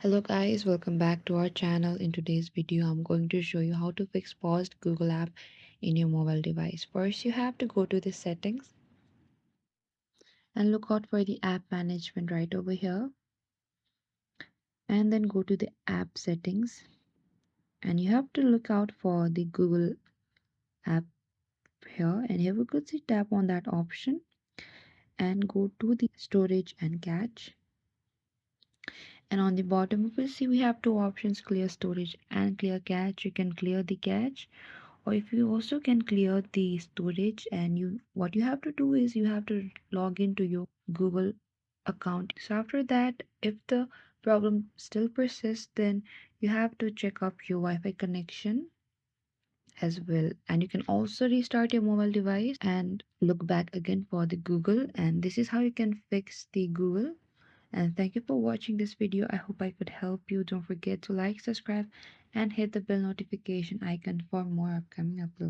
Hello guys, welcome back to our channel. In today's video, I'm going to show you how to fix paused Google app in your mobile device. First, you have to go to the settings and look out for the app management right over here, and then go to the app settings, and you have to look out for the Google app here, and here we could see tap on that option and go to the storage and cache. And on the bottom you will see we have two options, clear storage and clear cache. You can clear the cache, or if you also can clear the storage, and you what you have to do is you have to log into your Google account. So after that, if the problem still persists, then you have to check up your Wi-Fi connection as well, and you can also restart your mobile device and look back again for the Google. And this is how you can fix the Google. And thank you for watching this video. I hope I could help you. Don't forget to like, subscribe, and hit the bell notification icon for more upcoming uploads.